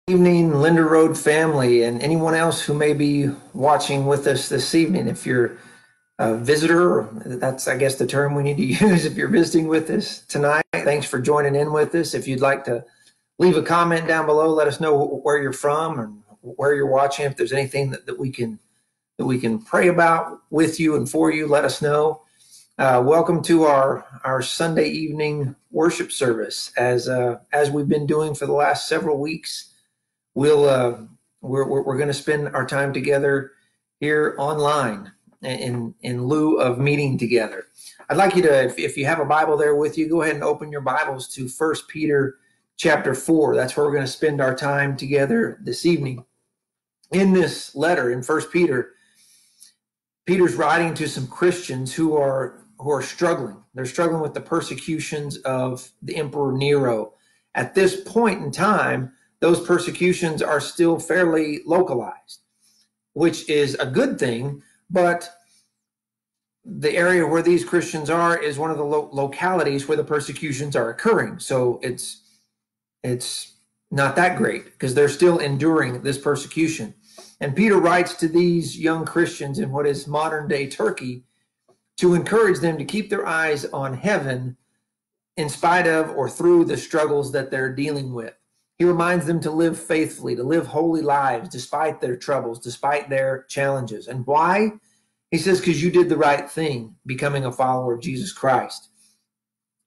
Evening, Linder Road family, and anyone else who may be watching with us this evening. If you're a visitor, that's, I guess, the term we need to use. If you're visiting with us tonight, thanks for joining in with us. If you'd like to leave a comment down below, let us know where you're from and where you're watching. If there's anything that we can pray about with you and for you, let us know. Welcome to our Sunday evening worship service, as we've been doing for the last several weeks. We're going to spend our time together here online in lieu of meeting together. I'd like you to, if you have a Bible there with you, go ahead and open your Bibles to 1 Peter chapter 4. That's where we're going to spend our time together this evening. In this letter in 1 Peter, Peter's writing to some Christians who are struggling. They're struggling with the persecutions of the Emperor Nero. At this point in time, those persecutions are still fairly localized, which is a good thing, but the area where these Christians are is one of the localities where the persecutions are occurring. So it's not that great because they're still enduring this persecution. And Peter writes to these young Christians in what is modern day Turkey to encourage them to keep their eyes on heaven in spite of or through the struggles that they're dealing with. He reminds them to live faithfully, to live holy lives despite their troubles, despite their challenges. And why? He says, because you did the right thing, becoming a follower of Jesus Christ.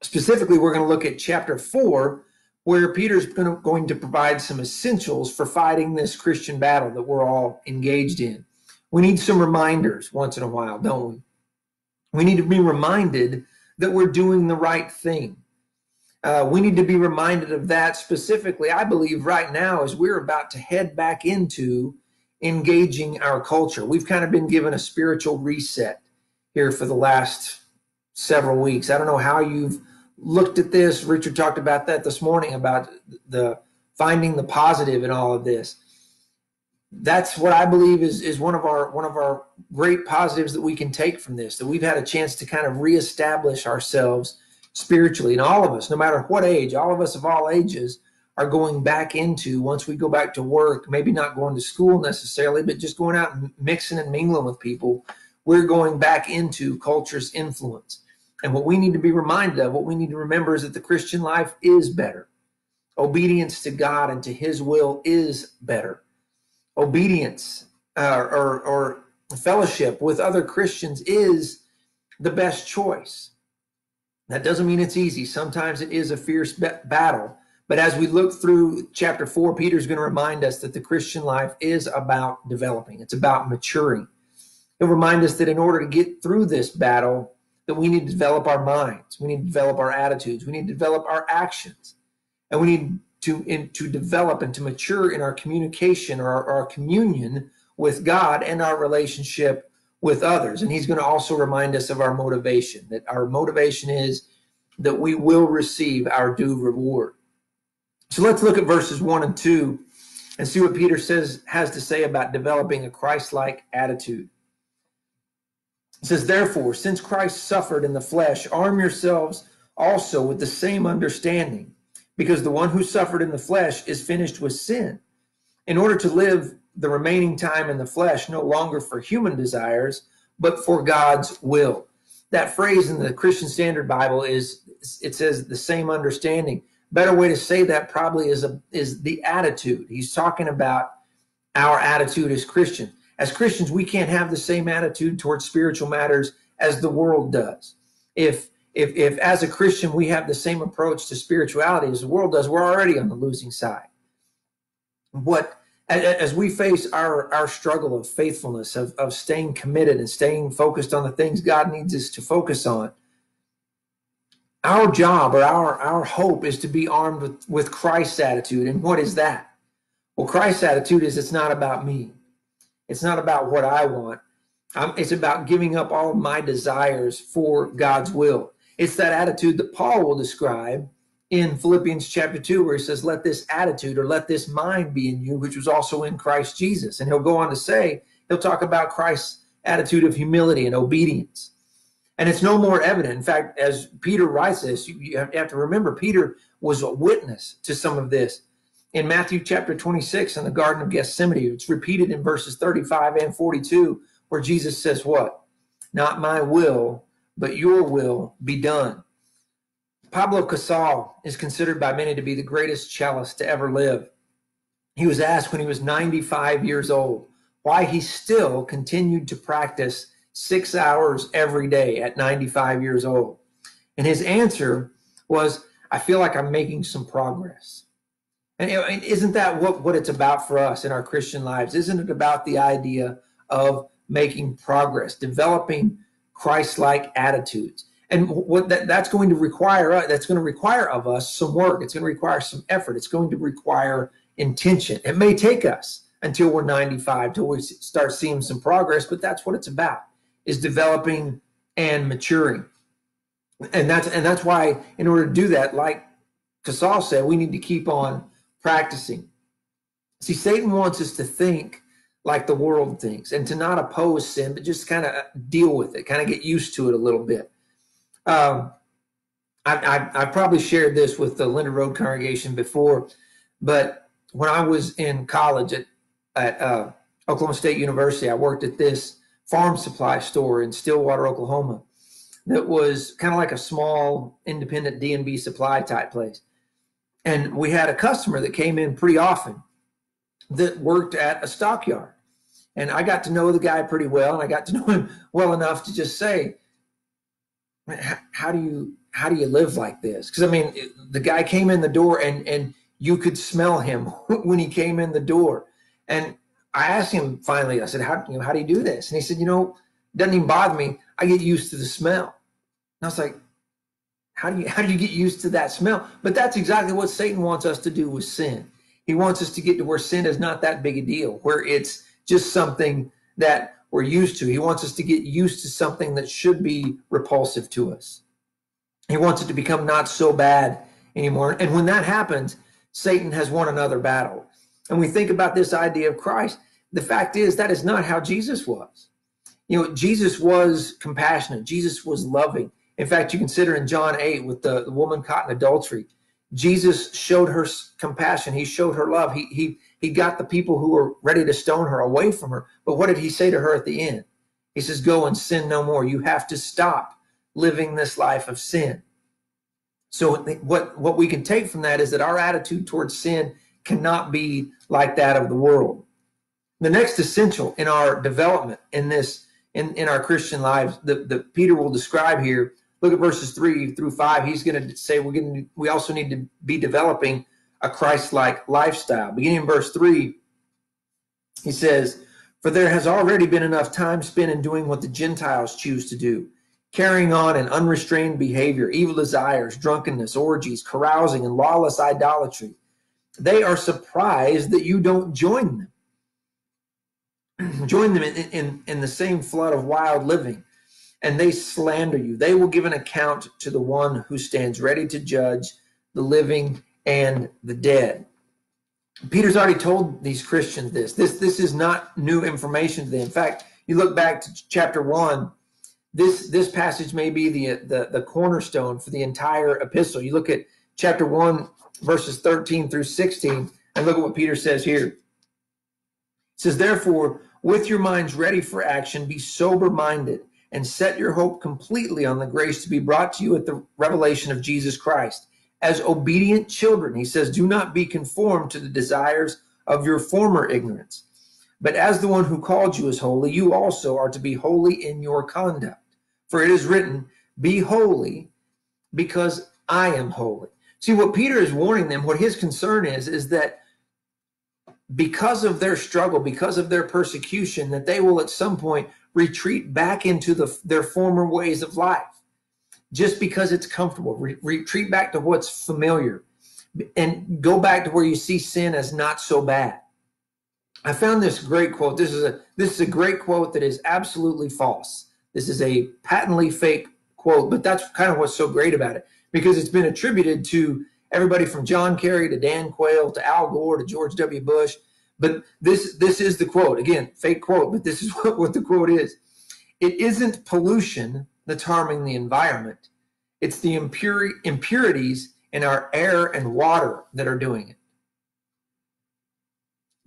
Specifically, we're going to look at chapter 4, where Peter's going to provide some essentials for fighting this Christian battle that we're all engaged in. We need some reminders once in a while, don't we? We need to be reminded that we're doing the right thing. We need to be reminded of that specifically, I believe, right now as we're about to head back into engaging our culture. We've kind of been given a spiritual reset here for the last several weeks. I don't know how you've looked at this. Richard talked about that this morning, about the finding the positive in all of this. That's what I believe is one of our great positives that we can take from this, that we've had a chance to kind of reestablish ourselves spiritually. And all of us, no matter what age, all of us of all ages are going back into, once we go back to work, maybe not going to school necessarily, but just going out and mixing and mingling with people, we're going back into culture's influence. And what we need to be reminded of, what we need to remember is that the Christian life is better. Obedience to God and to his will is better. Obedience or fellowship with other Christians is the best choice. That doesn't mean it's easy. Sometimes it is a fierce battle. But as we look through chapter 4, Peter's going to remind us that the Christian life is about developing. It's about maturing. He'll remind us that in order to get through this battle, that we need to develop our minds. We need to develop our attitudes. We need to develop our actions. And we need to develop and to mature in our communication or our communion with God and our relationship with others. And he's going to also remind us of our motivation, that our motivation is that we will receive our due reward. So let's look at verses 1 and 2 and see what Peter has to say about developing a Christ-like attitude. It says, therefore, since Christ suffered in the flesh, arm yourselves also with the same understanding, because the one who suffered in the flesh is finished with sin, in order to live the remaining time in the flesh, no longer for human desires, but for God's will. That phrase in the Christian Standard Bible it says the same understanding. Better way to say that probably is the attitude. He's talking about our attitude as Christians. As Christians, we can't have the same attitude towards spiritual matters as the world does. If as a Christian we have the same approach to spirituality as the world does, we're already on the losing side. As we face our struggle of faithfulness, of staying committed and staying focused on the things God needs us to focus on, our job or our hope is to be armed with Christ's attitude. And what is that? Well, Christ's attitude is it's not about me. It's not about what I want. It's about giving up all of my desires for God's will. It's that attitude that Paul will describe in Philippians chapter 2, where he says, let this attitude or let this mind be in you, which was also in Christ Jesus. And he'll go on to say, he'll talk about Christ's attitude of humility and obedience. And it's no more evident. In fact, as Peter writes this, you have to remember, Peter was a witness to some of this. in Matthew chapter 26 in the Garden of Gethsemane. It's repeated in verses 35 and 42, where Jesus says what? Not my will, but your will be done. Pablo Casal is considered by many to be the greatest cellist to ever live. He was asked when he was 95 years old why he still continued to practice 6 hours every day at 95 years old. And his answer was, I feel like I'm making some progress. And isn't that what it's about for us in our Christian lives? Isn't it about the idea of making progress, developing Christ-like attitudes? And what that's going to require of us some work. It's going to require some effort. It's going to require intention. It may take us until we're 95 till we start seeing some progress, but that's what it's about, is developing and maturing. And that's why, in order to do that, like Casal said, we need to keep on practicing. See, Satan wants us to think like the world thinks and to not oppose sin, but just kind of deal with it, kind of get used to it a little bit. I probably shared this with the Linder Road congregation before, but when I was in college at Oklahoma State University, I worked at this farm supply store in Stillwater, Oklahoma, that was kind of like a small independent D&B supply type place. And we had a customer that came in pretty often that worked at a stockyard. And I got to know the guy pretty well, and I got to know him well enough to just say, how do you live like this? Because, I mean, the guy came in the door and you could smell him when he came in the door. And I asked him finally, I said, how do you do this? And he said, it doesn't even bother me. I get used to the smell. And I was like, how do you get used to that smell? But that's exactly what Satan wants us to do with sin. He wants us to get to where sin is not that big a deal, where it's just something that we're used to. He wants us to get used to something that should be repulsive to us. He wants it to become not so bad anymore. And when that happens, Satan has won another battle. And we think about this idea of Christ. The fact is, that is not how Jesus was. Jesus was compassionate. Jesus was loving. In fact, you consider in John 8 with the woman caught in adultery, Jesus showed her compassion. He showed her love. He got the people who were ready to stone her away from her. But what did he say to her at the end? He says, go and sin no more. You have to stop living this life of sin. So what we can take from that is that our attitude towards sin cannot be like that of the world. The next essential in our development in our Christian lives that Peter will describe here, look at verses 3 through 5. He's going to say we also need to be developing a Christ-like lifestyle. Beginning in verse 3, he says, for there has already been enough time spent in doing what the Gentiles choose to do, carrying on an unrestrained behavior, evil desires, drunkenness, orgies, carousing, and lawless idolatry. They are surprised that you don't join them. Join them in the same flood of wild living, and they slander you. They will give an account to the one who stands ready to judge the living and the dead. Peter's already told these Christians this. This is not new information to them. In fact, you look back to chapter 1, this passage may be the cornerstone for the entire epistle. You look at chapter 1, verses 13 through 16, and look at what Peter says here. It says, therefore, with your minds ready for action, be sober-minded, and set your hope completely on the grace to be brought to you at the revelation of Jesus Christ. As obedient children, he says, do not be conformed to the desires of your former ignorance. But as the one who called you is holy, you also are to be holy in your conduct. For it is written, be holy because I am holy. See, what Peter is warning them, what his concern is that because of their struggle, because of their persecution, that they will at some point retreat back into their former ways of life. Just because it's comfortable, retreat back to what's familiar and go back to where you see sin as not so bad. I found this great quote. This is a great quote that is absolutely false. This is a patently fake quote, but that's kind of what's so great about it, because it's been attributed to everybody from John Kerry to Dan Quayle to Al Gore to George W. Bush. But this is the quote. Again, fake quote, but this is what the quote is. It isn't pollution that's harming the environment. It's the impurities in our air and water that are doing it.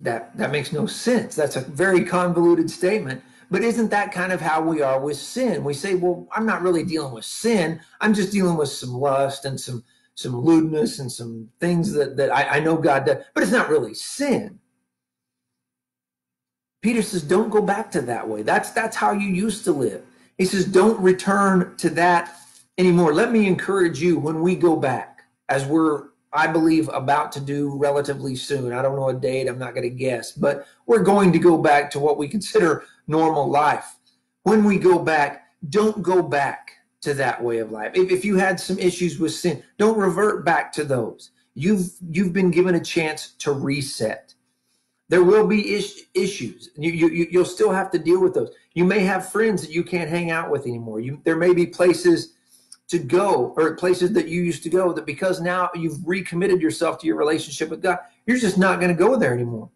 That makes no sense. That's a very convoluted statement. But isn't that kind of how we are with sin? We say, well, I'm not really dealing with sin. I'm just dealing with some lust and some lewdness and some things that I know God does, but it's not really sin. Peter says, don't go back to that way. That's how you used to live. He says, don't return to that anymore. Let me encourage you when we go back, as we're, I believe, about to do relatively soon. I don't know a date, I'm not going to guess, but we're going to go back to what we consider normal life. When we go back, don't go back to that way of life. If you had some issues with sin, don't revert back to those. You've been given a chance to reset. There will be issues. You'll still have to deal with those. You may have friends that you can't hang out with anymore. There may be places to go, or places that you used to go, that because now you've recommitted yourself to your relationship with God, you're just not going to go there anymore.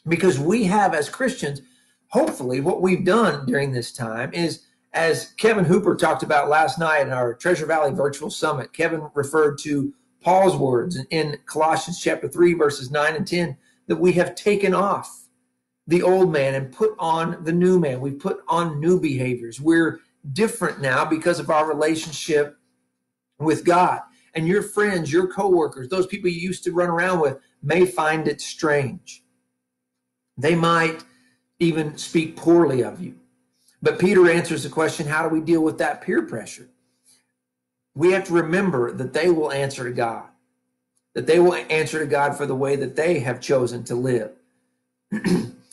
Because we have, as Christians, hopefully what we've done during this time is, as Kevin Hooper talked about last night in our Treasure Valley Virtual Summit, Kevin referred to Paul's words in Colossians chapter 3, verses 9 and 10, that we have taken off the old man and put on the new man. We put on new behaviors. We're different now because of our relationship with God. And your friends, your coworkers, those people you used to run around with may find it strange. They might even speak poorly of you. But Peter answers the question, how do we deal with that peer pressure? We have to remember that they will answer to God, that they will answer to God for the way that they have chosen to live.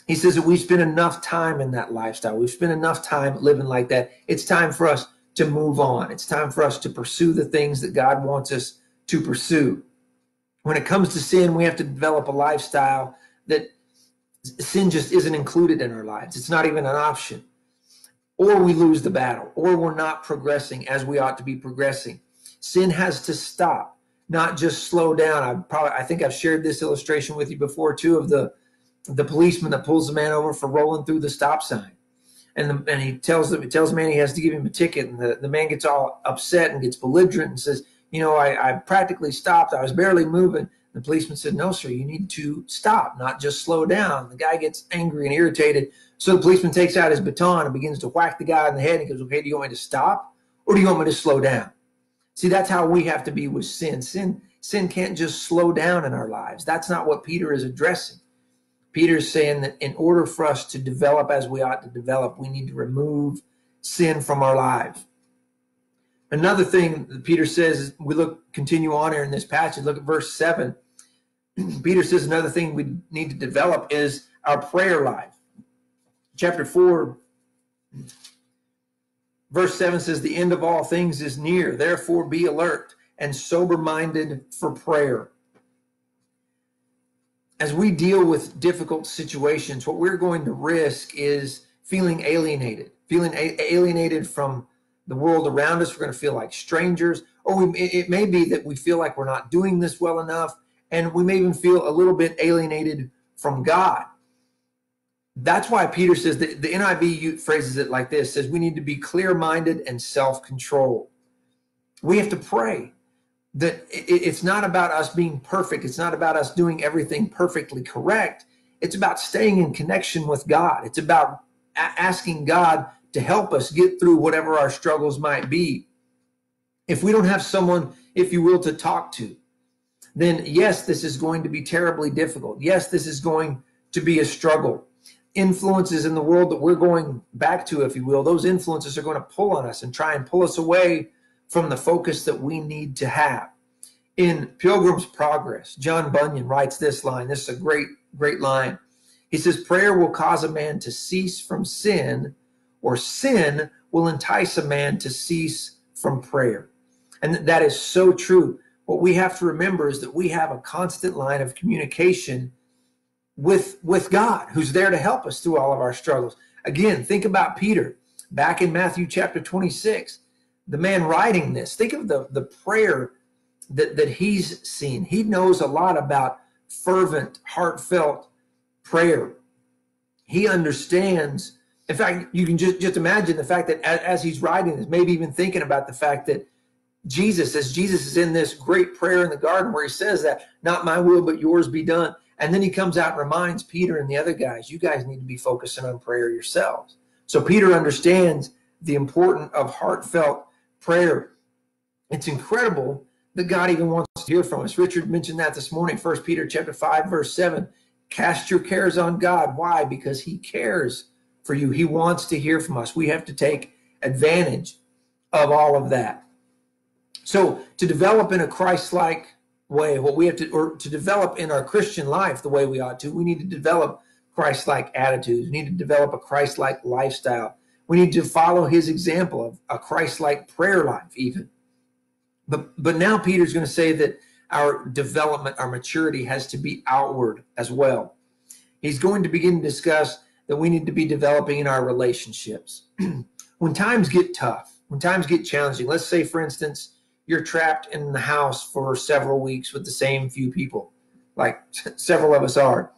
He says that we spend enough time in that lifestyle. We've spent enough time living like that. It's time for us to move on. It's time for us to pursue the things that God wants us to pursue. When it comes to sin, we have to develop a lifestyle that sin just isn't included in our lives. It's not even an option. Or we lose the battle, or we're not progressing as we ought to be progressing. Sin has to stop, not just slow down. I think I've shared this illustration with you before too, of the policeman that pulls the man over for rolling through the stop sign. And he tells the man he has to give him a ticket, and the man gets all upset and gets belligerent and says, I practically stopped. I was barely moving. The policeman said, no, sir, you need to stop, not just slow down. The guy gets angry and irritated. So the policeman takes out his baton and begins to whack the guy in the head. And he goes, okay, do you want me to stop or do you want me to slow down? See, that's how we have to be with sin. Sin can't just slow down in our lives. That's not what Peter is addressing. Peter's saying that in order for us to develop as we ought to develop, we need to remove sin from our lives. Another thing that Peter says, is continue on here in this passage, look at verse 7. Peter says another thing we need to develop is our prayer life. Chapter 4, verse 7 says, the end of all things is near. Therefore be alert and sober-minded for prayer. As we deal with difficult situations, what we're going to risk is feeling alienated from the world around us. We're going to feel like strangers, or it may be that we feel like we're not doing this well enough, and we may even feel a little bit alienated from God. That's why Peter says, the NIV phrases it like this, says we need to be clear-minded and self-controlled. We have to pray that it's not about us being perfect. It's not about us doing everything perfectly correct. It's about staying in connection with God. It's about asking God to help us get through whatever our struggles might be. If we don't have someone, if you will, to talk to, then yes, this is going to be terribly difficult. Yes, this is going to be a struggle. Influences in the world that we're going back to, if you will, those influences are going to pull on us and try and pull us away from the focus that we need to have. In Pilgrim's Progress, John Bunyan writes this line. This is a great, great line. He says, prayer will cause a man to cease from sin, or sin will entice a man to cease from prayer. And that is so true. What we have to remember is that we have a constant line of communication with God, who's there to help us through all of our struggles. Again, think about Peter back in Matthew chapter 26. The man writing this, think of the prayer that he's seen. He knows a lot about fervent, heartfelt prayer. He understands. In fact, you can just imagine the fact that as he's writing this, maybe even thinking about the fact that Jesus is in this great prayer in the garden where he says that, not my will, but yours be done. And then he comes out and reminds Peter and the other guys, you guys need to be focusing on prayer yourselves. So Peter understands the importance of heartfelt prayer. It's incredible that God even wants to hear from us. Richard mentioned that this morning, 1 Peter chapter 5, verse 7. Cast your cares on God. Why? Because he cares for you. He wants to hear from us. We have to take advantage of all of that. So to develop in a Christ-like way, what we have to, or to develop in our Christian life the way we ought to, we need to develop Christ-like attitudes. We need to develop a Christ-like lifestyle. We need to follow his example of a Christ-like prayer life even. But now Peter's going to say that our development, our maturity has to be outward as well. He's going to begin to discuss that we need to be developing in our relationships. When times get tough, when times get challenging, let's say, for instance, you're trapped in the house for several weeks with the same few people, like several of us are.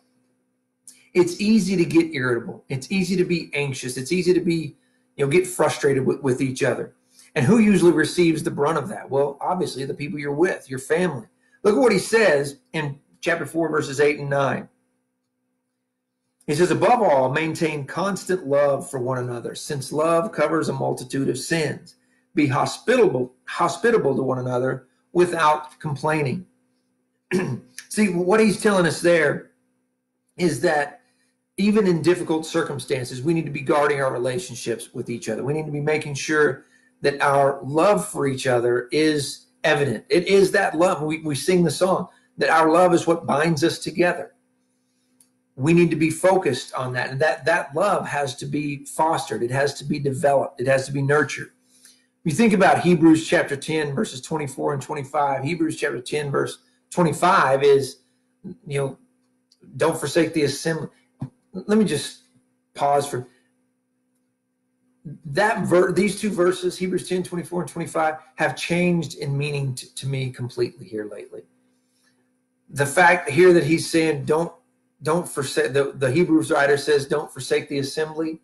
It's easy to get irritable. It's easy to be anxious. It's easy to be, get frustrated with each other. And who usually receives the brunt of that? Well, obviously the people you're with, your family. Look at what he says in chapter 4, verses 8 and 9. He says, above all, maintain constant love for one another, since love covers a multitude of sins. Be hospitable to one another without complaining. See, what he's telling us there is that even in difficult circumstances, we need to be guarding our relationships with each other. We need to be making sure that our love for each other is evident. It is that love. We sing the song that our love is what binds us together. We need to be focused on that. And that love has to be fostered. It has to be developed. It has to be nurtured. You think about Hebrews chapter 10, verses 24 and 25. Hebrews chapter 10, verse 25 is, don't forsake the assembly. Let me just pause for that. These two verses, Hebrews 10, 24 and 25, have changed in meaning to me completely here lately. The fact here that he's saying, don't forsake, the Hebrews writer says, don't forsake the assembly.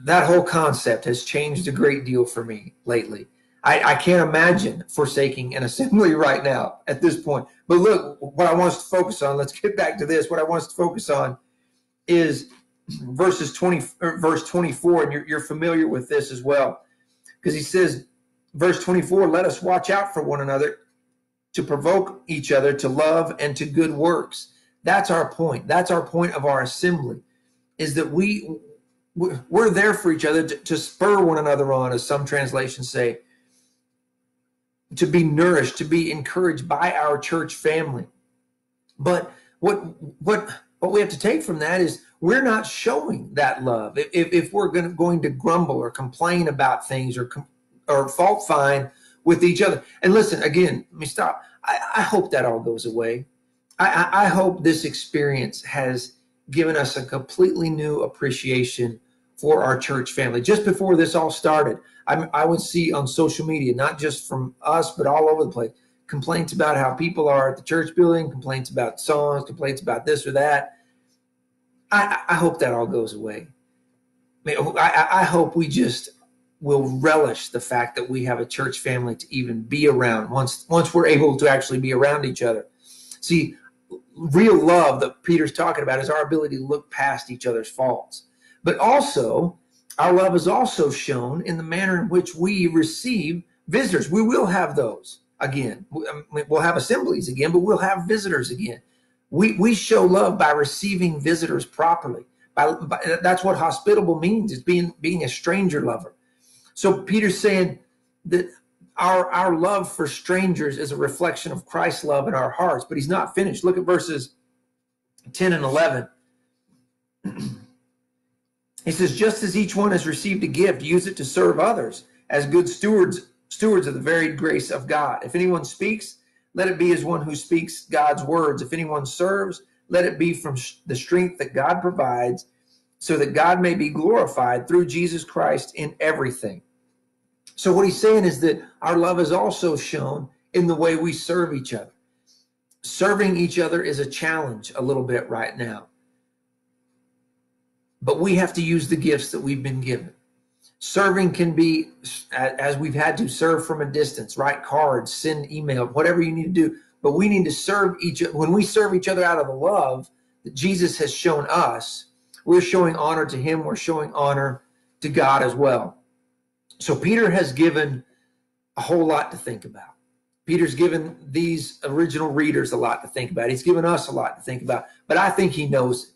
That whole concept has changed a great deal for me lately. I can't imagine forsaking an assembly right now at this point. But look, what I want us to focus on, let's get back to this. What I want us to focus on is verse 24, and you're familiar with this as well. Because he says, verse 24, let us watch out for one another to provoke each other to love and to good works. That's our point. That's our point of our assembly, is that we're there for each other to spur one another on, as some translations say, to be nourished, to be encouraged by our church family. But what we have to take from that is we're not showing that love. If we're going to grumble or complain about things or fault find with each other. And listen, again, let me stop. I hope that all goes away. I hope this experience has given us a completely new appreciation for our church family. Just before this all started, I would see on social media, not just from us, but all over the place, complaints about how people are at the church building, complaints about songs, complaints about this or that. I hope that all goes away. I hope we just will relish the fact that we have a church family to even be around once we're able to actually be around each other. See, real love that Peter's talking about is our ability to look past each other's faults. But also, our love is also shown in the manner in which we receive visitors. We will have those again. We'll have assemblies again, but we'll have visitors again. We show love by receiving visitors properly. That's what hospitable means, is being a stranger lover. So Peter's saying that our love for strangers is a reflection of Christ's love in our hearts, but he's not finished. Look at verses 10 and 11. He says, just as each one has received a gift, use it to serve others as good stewards of the varied grace of God. If anyone speaks, let it be as one who speaks God's words. If anyone serves, let it be from the strength that God provides, so that God may be glorified through Jesus Christ in everything. So what he's saying is that our love is also shown in the way we serve each other. Serving each other is a challenge a little bit right now. But we have to use the gifts that we've been given. Serving can be, as we've had to serve from a distance, write cards, send email, whatever you need to do. but we need to serve each other. When we serve each other out of the love that Jesus has shown us, we're showing honor to him. We're showing honor to God as well. So Peter has given a whole lot to think about. Peter's given these original readers a lot to think about. He's given us a lot to think about, but I think he knows it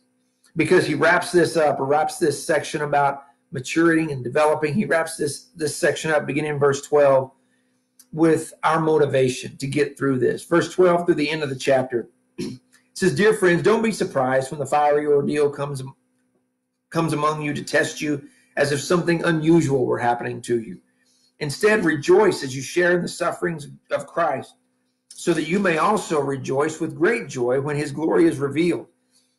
because he wraps this up, or wraps this section about maturing and developing. He wraps this section up beginning in verse 12 with our motivation to get through this. Verse 12 through the end of the chapter. It says, "Dear friends, don't be surprised when the fiery ordeal comes among you to test you as if something unusual were happening to you. Instead, rejoice as you share in the sufferings of Christ, so that you may also rejoice with great joy when his glory is revealed.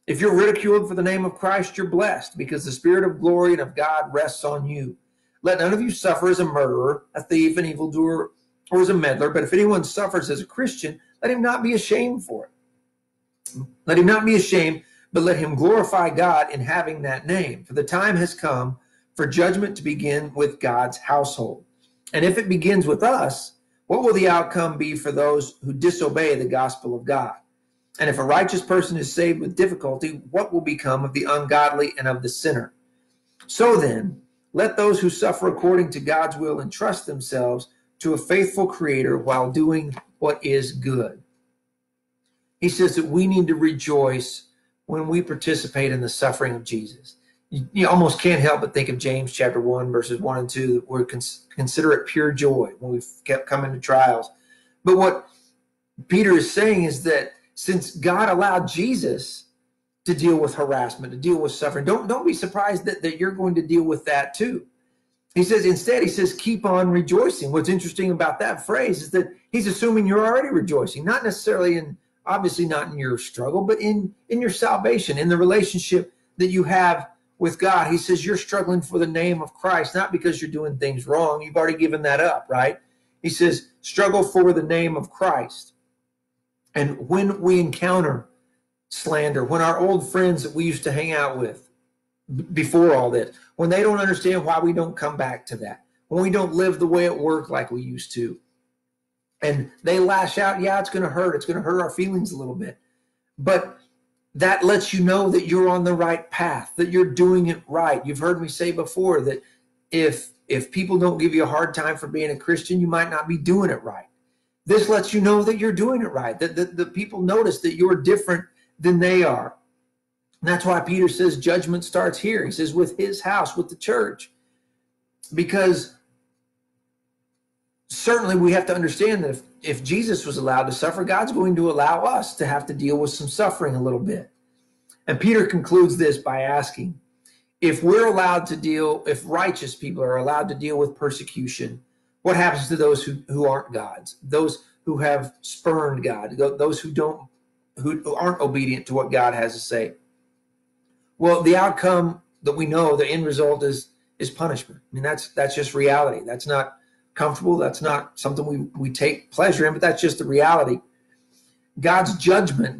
If you're ridiculed for the name of Christ, you're blessed, because the Spirit of glory and of God rests on you. Let none of you suffer as a murderer, a thief, an evildoer, or as a meddler, but if anyone suffers as a Christian, let him not be ashamed for it. Let him not be ashamed, but let him glorify God in having that name. For the time has come for judgment to begin with God's household. And if it begins with us, what will the outcome be for those who disobey the gospel of God? And if a righteous person is saved with difficulty, what will become of the ungodly and of the sinner? So then, let those who suffer according to God's will entrust themselves to a faithful Creator while doing what is good." He says that we need to rejoice when we participate in the suffering of Jesus. You almost can't help but think of James chapter 1, verses 1 and 2, where consider it pure joy when we've kept coming to trials. But what Peter is saying is that since God allowed Jesus to deal with harassment, to deal with suffering, don't be surprised that you're going to deal with that too. He says, instead, he says, keep on rejoicing. What's interesting about that phrase is that he's assuming you're already rejoicing, not necessarily obviously not in your struggle, but in your salvation, in the relationship that you have with God. He says you're struggling for the name of Christ, not because you're doing things wrong. You've already given that up, right? He says struggle for the name of Christ. And when we encounter slander, when our old friends that we used to hang out with before all this, when they don't understand why we don't come back to that, when we don't live the way it worked like we used to, and they lash out, yeah, it's going to hurt. It's going to hurt our feelings a little bit. But that lets you know that you're on the right path, that you're doing it right. You've heard me say before that if people don't give you a hard time for being a Christian, you might not be doing it right. This lets you know that you're doing it right, that the people notice that you're different than they are. And that's why Peter says judgment starts here. He says with his house, with the church. Because certainly we have to understand that if Jesus was allowed to suffer, God's going to allow us to have to deal with some suffering a little bit. And Peter concludes this by asking, if righteous people are allowed to deal with persecution, what happens to those who aren't God's, those who have spurned God, those who aren't obedient to what God has to say? Well, the outcome that we know, the end result is punishment. I mean, that's just reality. That's not comfortable. That's not something we take pleasure in, but that's just the reality. God's judgment,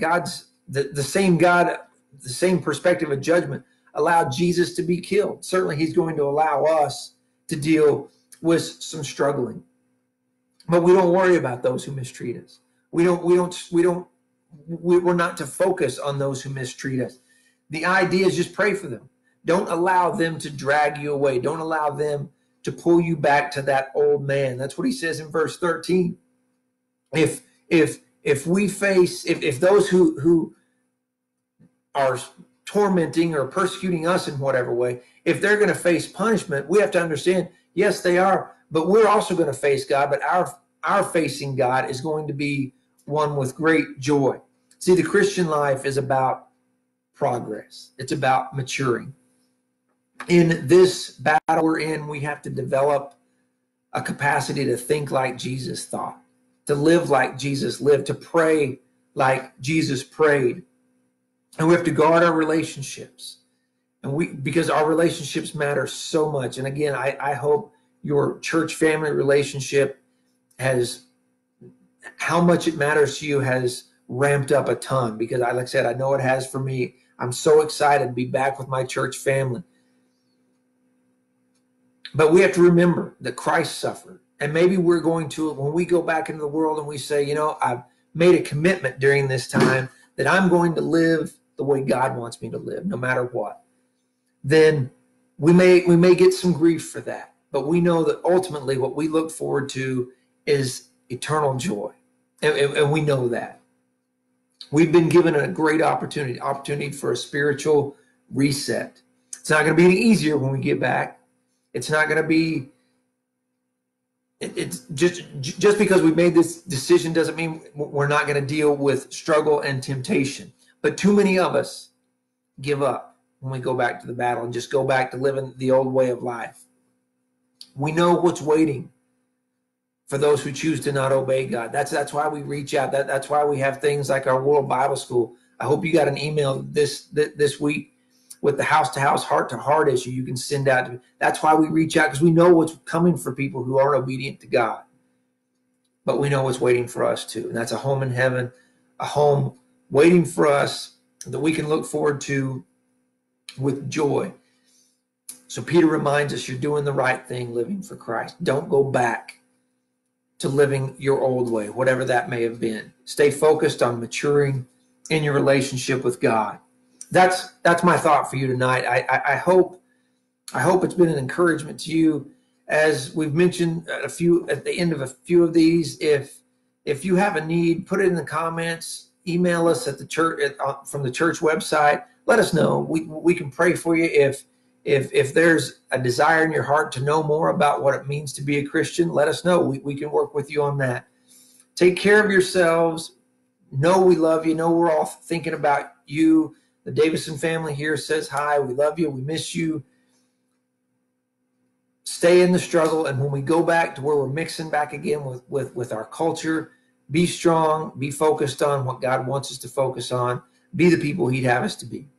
the same God, the same perspective of judgment allowed Jesus to be killed. Certainly he's going to allow us to deal with some struggling. But we don't worry about those who mistreat us. We're not to focus on those who mistreat us. The idea is just pray for them. Don't allow them to drag you away. Don't allow them to pull you back to that old man. That's what he says in verse 13. If those who are tormenting or persecuting us in whatever way, if they're going to face punishment, we have to understand, yes, they are, but we're also going to face God, but our facing God is going to be one with great joy. See, the Christian life is about progress. It's about maturing. In this battle we're in, we have to develop a capacity to think like Jesus thought, to live like Jesus lived, to pray like Jesus prayed. And we have to guard our relationships. Because our relationships matter so much. And again, I hope your church family relationship how much it matters to you has ramped up a ton. Because like I said, I know it has for me. I'm so excited to be back with my church family. But we have to remember that Christ suffered. And maybe we're going to, when we go back into the world and we say, made a commitment during this time that I'm going to live the way God wants me to live, no matter what, then we may get some grief for that. But we know that ultimately what we look forward to is eternal joy. And we know that. We've been given a great opportunity for a spiritual reset. It's not going to be any easier when we get back. It's not going to be, it's just because we made this decision doesn't mean we're not going to deal with struggle and temptation. But too many of us give up when we go back to the battle and just go back to living the old way of life. We know what's waiting for those who choose to not obey God. That's why we reach out. That's why we have things like our World Bible School. I hope you got an email this week with the house-to-house, heart-to-heart issue you can send out. That's why we reach out, because we know what's coming for people who aren't obedient to God. But we know what's waiting for us too. And that's a home in heaven, a home waiting for us that we can look forward to with joy. So Peter reminds us, you're doing the right thing living for Christ. Don't go back to living your old way, whatever that may have been. Stay focused on maturing in your relationship with God. That's my thought for you tonight. I hope it's been an encouragement to you. As we've mentioned at the end of a few of these, if you have a need, put it in the comments. Email us at the church from the church website. Let us know. We can pray for you if there's a desire in your heart to know more about what it means to be a Christian. Let us know. We can work with you on that. Take care of yourselves. Know we love you. Know we're all thinking about you. The Davison family here says hi. We love you. We miss you. Stay in the struggle. And when we go back to where we're mixing back again with our culture, be strong. Be focused on what God wants us to focus on. Be the people He'd have us to be.